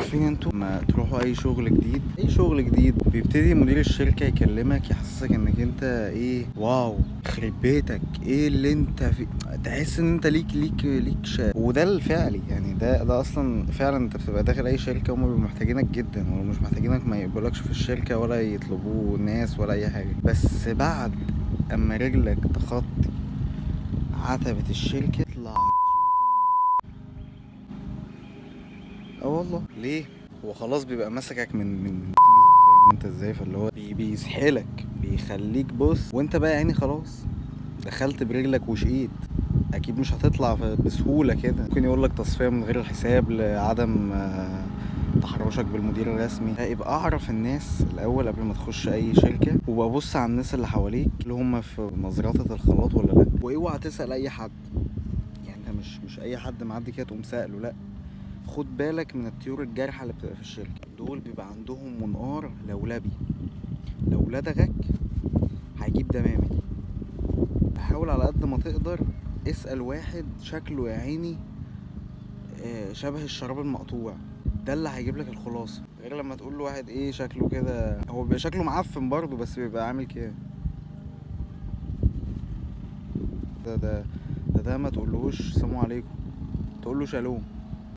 عارفين انتوا لما تروحوا اي شغل جديد بيبتدي مدير الشركة يكلمك يحسسك انك انت ايه، واو يخرب بيتك ايه اللي انت في، تحس ان انت ليك وده الفعلي يعني. ده اصلا فعلا انت بتبقى داخل اي شركة هما بيبقوا محتاجينك جدا، ولو مش محتاجينك ما يقبلكش في الشركة ولا يطلبوه ناس ولا اي حاجة. بس بعد اما رجلك تخطي عتبة الشركة اطلع. اه والله ليه؟ هو خلاص بيبقى ماسكك من طيزك، فاهم انت ازاي؟ فاللي هو بيسحلك بيخليك بص، وانت بقى يعني خلاص دخلت برجلك وشقيت، اكيد مش هتطلع بسهولة كده. ممكن يقولك تصفية من غير الحساب لعدم تحرشك بالمدير الرسمي. يبقى اعرف الناس الاول قبل ما تخش اي شركة، وببص على الناس اللي حواليك اللي هم في مزرعة الخلاط ولا لا. واوعى تسأل اي حد، يعني انت مش اي حد معدي كده تقوم سأله، لا. خد بالك من الطيور الجارحة اللي بتبقى في الشركة، دول بيبقى عندهم منقار لولبي، لو لدغك هيجيب دمامل. حاول على قد ما تقدر اسأل واحد شكله يا عيني شبه الشراب المقطوع، ده اللي هيجيب لك الخلاصة، غير لما تقول له واحد ايه شكله كده، هو بيبقى شكله معفن برضه بس بيبقى عامل كده. ده ما تقولوش سلام عليكم، تقول له شالوم.